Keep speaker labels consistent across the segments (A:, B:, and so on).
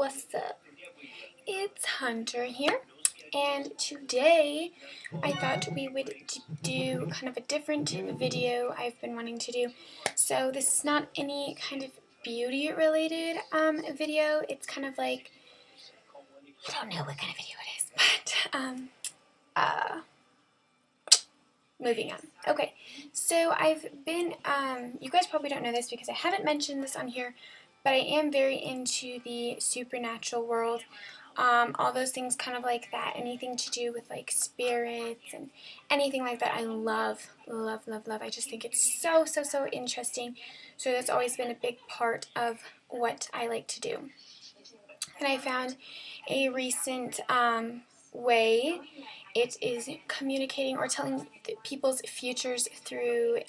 A: What's up? It's Hunter here, and today I thought we would do kind of a different video I've been wanting to do. So this is not any kind of beauty related video. It's kind of like, I don't know what kind of video it is, but moving on. Okay, so I've been, you guys probably don't know this because I haven't mentioned this on here, but I am very into the supernatural world. All those things kind of like that, anything to do with like spirits and anything like that, I love, love, love, love. I just think it's so, so, so interesting. So that's always been a big part of what I like to do. And I found a recent way. It is communicating or telling people's futures through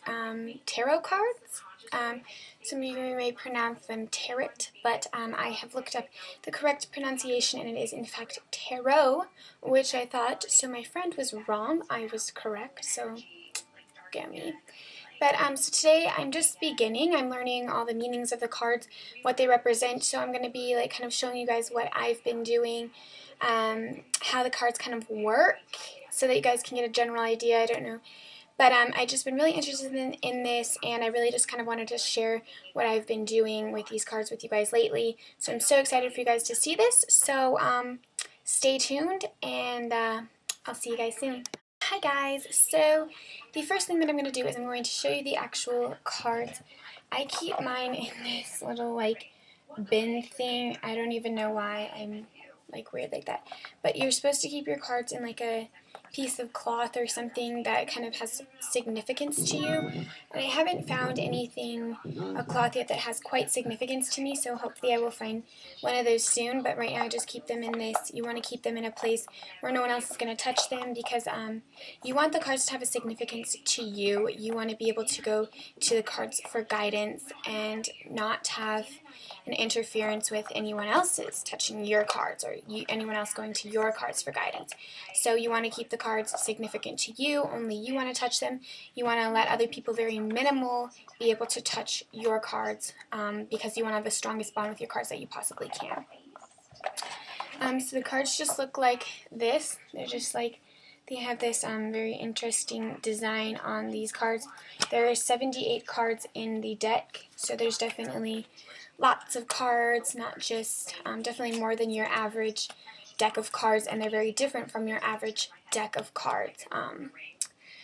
A: tarot cards. Some of you may pronounce them tarot, but I have looked up the correct pronunciation, and it is in fact tarot, which I thought, so my friend was wrong, I was correct, so get me. But so today I'm just beginning. I'm learning all the meanings of the cards, what they represent. So I'm going to be like kind of showing you guys what I've been doing, how the cards kind of work, so that you guys can get a general idea. I don't know. But I've just been really interested in this, and I really just kind of wanted to share what I've been doing with these cards with you guys lately. So I'm so excited for you guys to see this. So stay tuned, and I'll see you guys soon. Hi guys, so the first thing that I'm going to do is I'm going to show you the actual cards. I keep mine in this little like bin thing. I don't even know why I'm like weird like that. But you're supposed to keep your cards in like a piece of cloth or something that kind of has significance to you. And I haven't found anything, a cloth yet that has quite significance to me, so hopefully I will find one of those soon. But right now I just keep them in this. You want to keep them in a place where no one else is going to touch them, because you want the cards to have a significance to you. You want to be able to go to the cards for guidance and not have an interference with anyone else's touching your cards, or anyone else going to your cards for guidance. So you want to keep the cards significant to you, only you want to touch them. You want to let other people, very minimal, be able to touch your cards, because you want to have the strongest bond with your cards that you possibly can. So the cards just look like this. They're just like, they have this very interesting design on these cards. There are 78 cards in the deck, so there's definitely lots of cards, not just, definitely more than your average deck of cards, and they're very different from your average deck of cards.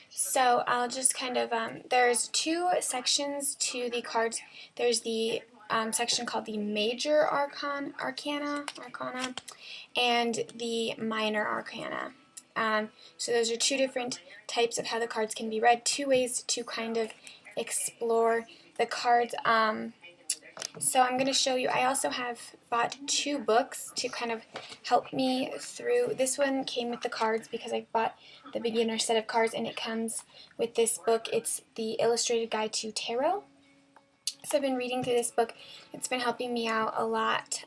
A: So I'll just kind of, there's two sections to the cards. There's the section called the Major Arcana, and the Minor Arcana. So those are two different types of how the cards can be read, two ways to kind of explore the cards. So I'm going to show you, I also have bought two books to kind of help me through. This one came with the cards because I bought the beginner set of cards, and it comes with this book. It's the Illustrated Guide to Tarot. So I've been reading through this book. It's been helping me out a lot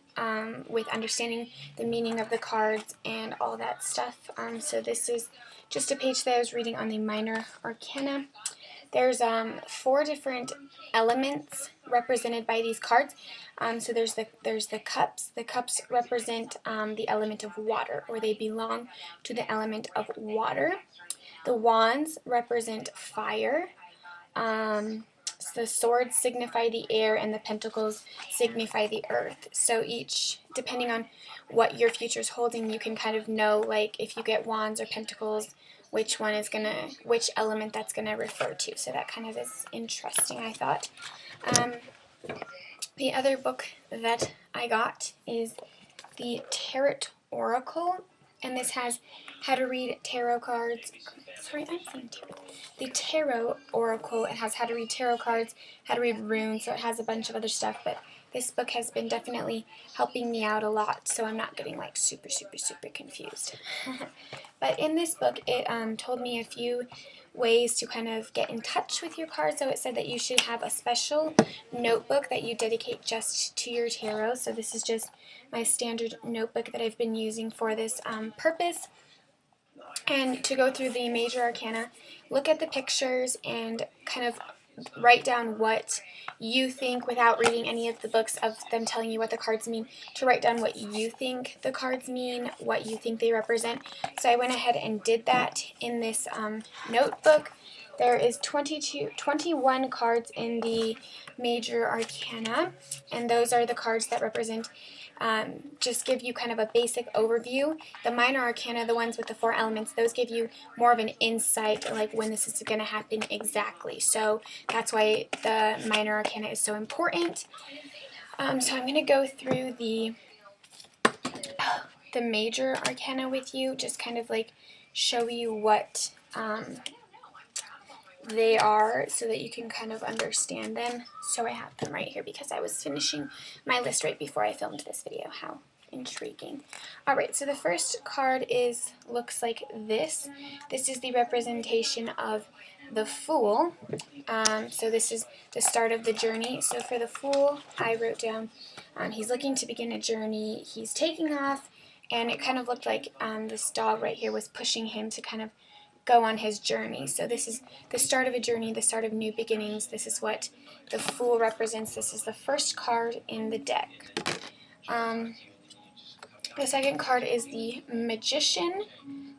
A: with understanding the meaning of the cards and all that stuff. So this is just a page that I was reading on the Minor Arcana. There's 4 different elements represented by these cards. So there's the cups. The cups represent the element of water, or they belong to the element of water. The wands represent fire. The swords signify the air, and the pentacles signify the earth. So each, depending on what your future is holding, you can kind of know, like, if you get wands or pentacles, which one is which element that's gonna refer to. So that kind of is interesting, I thought. The other book that I got is the Tarot Oracle, and this has how to read tarot cards. Sorry, I'm saying tarot. The Tarot Oracle, it has how to read tarot cards, how to read runes, so it has a bunch of other stuff, but this book has been definitely helping me out a lot, so I'm not getting like super, super, super confused. But in this book, it told me a few ways to kind of get in touch with your cards. So it said that you should have a special notebook that you dedicate just to your tarot. So this is just my standard notebook that I've been using for this purpose. And to go through the Major Arcana, look at the pictures and kind of write down what you think without reading any of the books of them telling you what the cards mean, to write down what you think the cards mean, what you think they represent. So I went ahead and did that in this notebook. There is 21 cards in the major arcana, and those are the cards that represent, just give you kind of a basic overview. The minor arcana, the ones with the 4 elements, those give you more of an insight, like when this is going to happen exactly. So that's why the minor arcana is so important. So I'm going to go through the major arcana with you, just kind of like show you what they are so that you can kind of understand them. So I have them right here because I was finishing my list right before I filmed this video. How intriguing. Alright, so the first card looks like this. This is the representation of the Fool. So this is the start of the journey. So for the Fool, I wrote down, he's looking to begin a journey. He's taking off, and it kind of looked like this dog right here was pushing him to kind of go on his journey. So this is the start of a journey, the start of new beginnings. This is what the Fool represents. This is the first card in the deck. The second card is the Magician.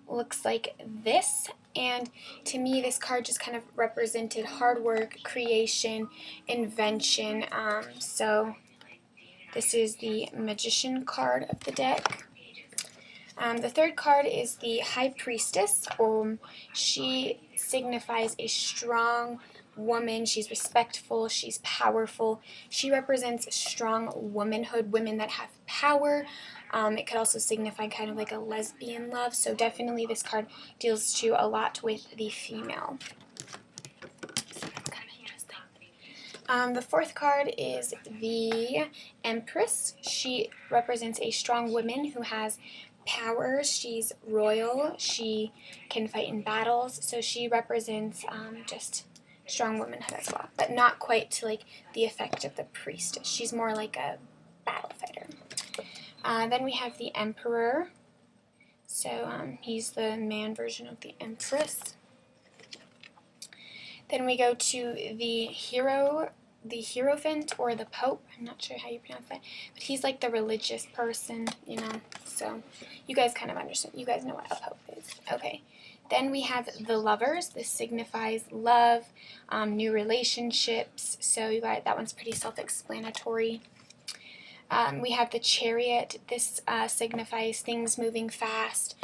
A: Looks like this. And to me, this card just kind of represented hard work, creation, invention. So this is the Magician card of the deck. The third card is the High Priestess. She signifies a strong woman. She's respectful. She's powerful. She represents strong womanhood, women that have power. It could also signify kind of like a lesbian love. So definitely this card deals to a lot with the female. So that's kind of interesting. The fourth card is the Empress. She represents a strong woman who has power. She's royal. She can fight in battles. So she represents just strong womanhood as well, but not quite to like the effect of the priestess. She's more like a battle fighter. Then we have the Emperor. So he's the man version of the Empress. Then we go to the Hierophant or the Pope. I'm not sure how you pronounce that, but he's like the religious person, you know. So you guys kind of understand. You guys know what a Pope is. Okay. Then we have the Lovers. This signifies love, new relationships. So you got that one's pretty self-explanatory. We have the Chariot. This signifies things moving fast.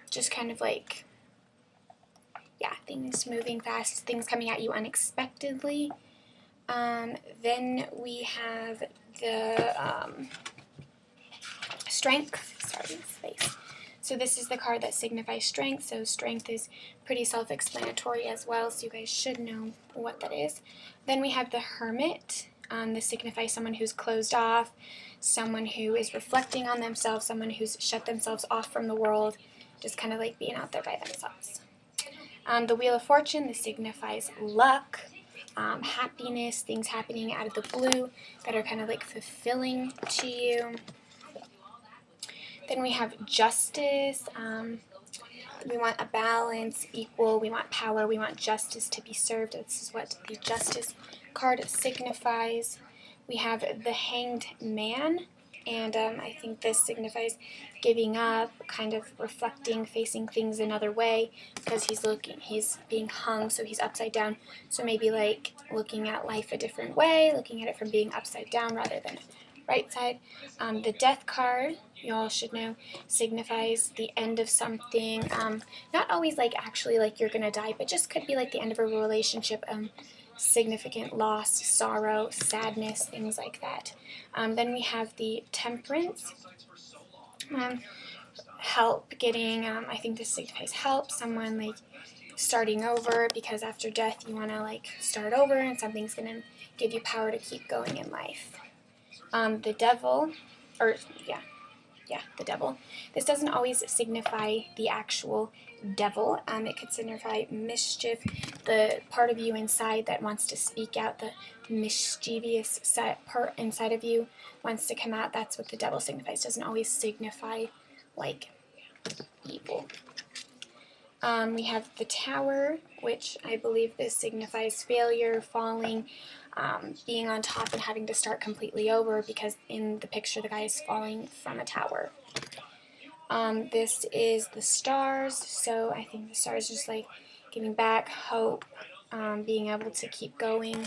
A: Just kind of like, yeah, things moving fast, things coming at you unexpectedly. Then we have the Strength. Sorry, space. So this is the card that signifies strength. So strength is pretty self-explanatory as well, so you guys should know what that is. Then we have the Hermit. This signifies someone who's closed off, someone who is reflecting on themselves, someone who's shut themselves off from the world, just kind of like being out there by themselves. The Wheel of Fortune, this signifies luck, happiness, things happening out of the blue that are kind of like fulfilling to you. Then we have Justice. We want a balance, equal, we want power, we want justice to be served. This is what the Justice card signifies. We have the Hanged Man, and I think this signifies giving up, kind of reflecting, facing things another way, because he's being hung, so he's upside down. So maybe like looking at life a different way, looking at it from being upside down rather than right side. The Death card, you all should know, signifies the end of something. Not always like actually like you're gonna die, but just could be like the end of a relationship, significant loss, sorrow, sadness, things like that. Then we have the Temperance. Help, getting, I think this signifies help, someone like starting over, because after death you want to like start over and something's going to give you power to keep going in life. The Devil, the Devil. This doesn't always signify the actual devil. It could signify mischief, the part of you inside that wants to speak out, the mischievous part inside of you wants to come out. That's what the devil signifies. It doesn't always signify like evil. We have the Tower, which I believe this signifies failure, falling, being on top and having to start completely over, because in the picture the guy is falling from a tower. This is the Stars, so I think the Stars just like giving back hope, being able to keep going.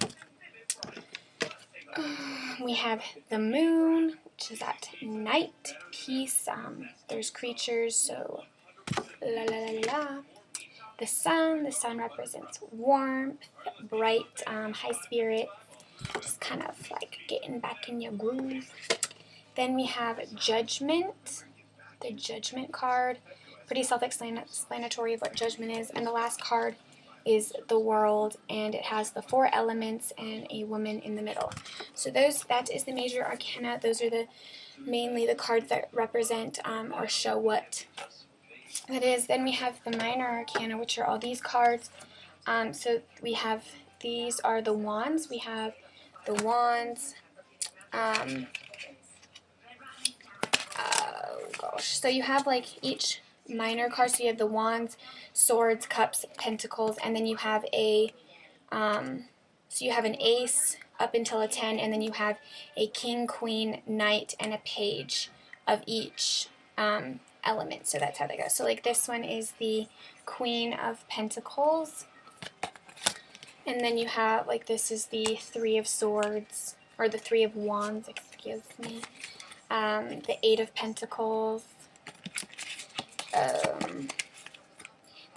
A: We have the Moon, which is at night, peace. There's creatures, so la la la la. The Sun represents warmth, bright, high spirit, just kind of like getting back in your groove. Then we have Judgment, the Judgment card, pretty self-explanatory of what Judgment is. And the last card is the World, and it has the 4 elements and a woman in the middle. So that is the major arcana. Those are mainly the cards that represent or show what that is. Then we have the minor arcana, which are all these cards. So we have, these are the wands. We have the wands. Oh gosh. So you have like each minor card. So you have the wands, swords, cups, pentacles, and then you have a so you have an ace up until a 10, and then you have a king, queen, knight, and a page of each element. So that's how they go. So like this one is the Queen of Pentacles, and then you have like, this is the 3 of Swords, or the 3 of Wands, excuse me. The 8 of Pentacles.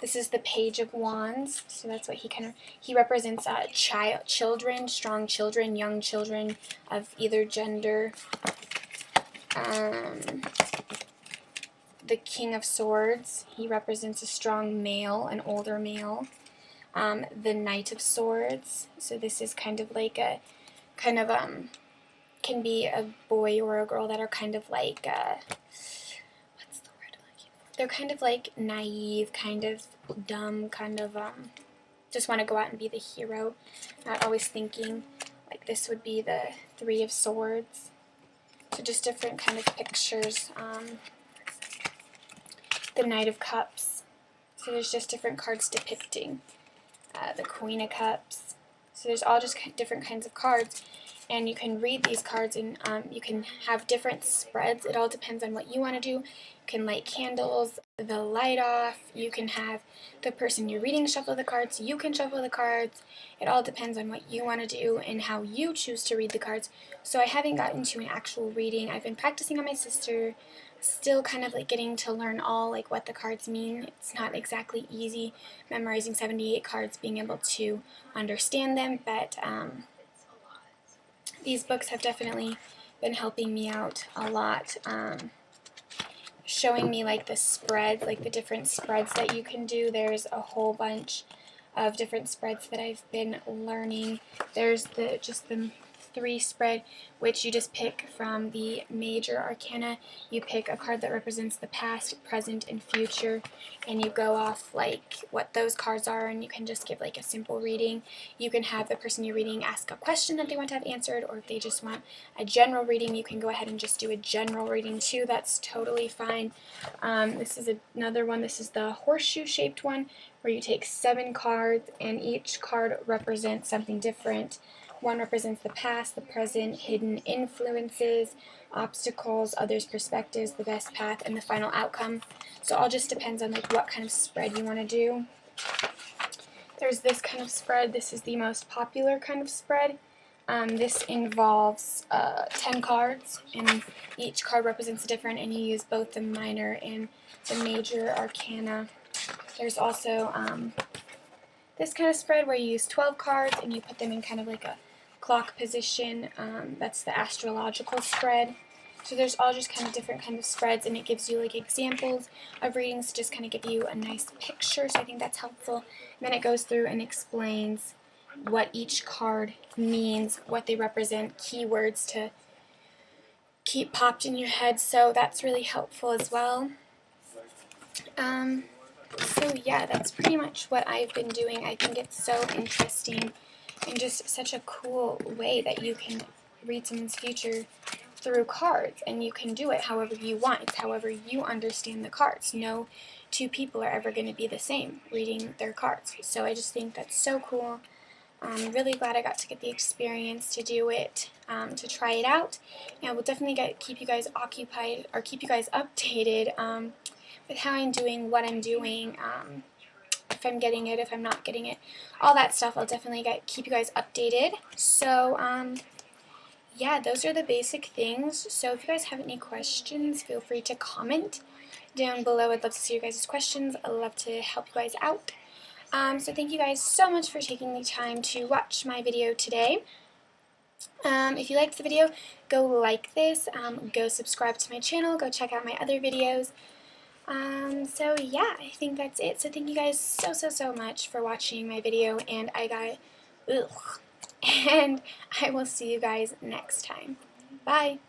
A: This is the Page of Wands, so that's what he represents children, strong children, young children of either gender. The King of Swords, he represents a strong male, an older male. The Knight of Swords, so this is kind of like a, can be a boy or a girl that are kind of like, what's the word I'm looking for? They're kind of like naive, kind of dumb, kind of, just want to go out and be the hero, not always thinking. Like this would be the 3 of Swords. So just different kind of pictures. The Knight of Cups. So there's just different cards depicting the Queen of Cups. So there's all just different kinds of cards, and you can read these cards, and you can have different spreads. It all depends on what you want to do. You can light candles, the light off. You can have the person you're reading shuffle the cards. You can shuffle the cards. It all depends on what you want to do and how you choose to read the cards. So I haven't gotten to an actual reading. I've been practicing on my sister, still kind of like getting to learn all like what the cards mean. It's not exactly easy memorizing 78 cards, being able to understand them, but these books have definitely been helping me out a lot, showing me like the spreads, like the different spreads that you can do. There's a whole bunch of different spreads that I've been learning. There's just the 3 spread, which you just pick from the major arcana. You pick a card that represents the past, present, and future, and you go off like what those cards are, and you can just give like a simple reading. You can have the person you're reading ask a question that they want to have answered, or if they just want a general reading, you can go ahead and just do a general reading too. That's totally fine. This is another one. This is the horseshoe shaped one, where you take 7 cards, and each card represents something different. One represents the past, the present, hidden influences, obstacles, others' perspectives, the best path, and the final outcome. So it all just depends on like what kind of spread you want to do. There's this kind of spread. This is the most popular kind of spread. This involves 10 cards, and each card represents a different, and you use both the minor and the major arcana. There's also this kind of spread where you use 12 cards and you put them in kind of like a clock position. That's the astrological spread. So there's all just kind of different kinds of spreads, and it gives you like examples of readings to just kind of give you a nice picture. So I think that's helpful. And then it goes through and explains what each card means, what they represent, keywords to keep popped in your head. So that's really helpful as well. So yeah, that's pretty much what I've been doing. I think it's so interesting and just such a cool way that you can read someone's future through cards, and you can do it however you want. It's however you understand the cards. No two people are ever going to be the same reading their cards. So I just think that's so cool. I'm really glad I got to get the experience to do it, to try it out, and we'll definitely keep you guys occupied, or keep you guys updated with how I'm doing, what I'm doing, if I'm getting it, if I'm not getting it, all that stuff. I'll definitely keep you guys updated. So yeah, those are the basic things. So if you guys have any questions, feel free to comment down below. I'd love to see your guys' questions. I'd love to help you guys out. So thank you guys so much for taking the time to watch my video today. If you liked the video, go like this, go subscribe to my channel, go check out my other videos. So yeah, I think that's it. So thank you guys so much for watching my video, and and I will see you guys next time. Bye!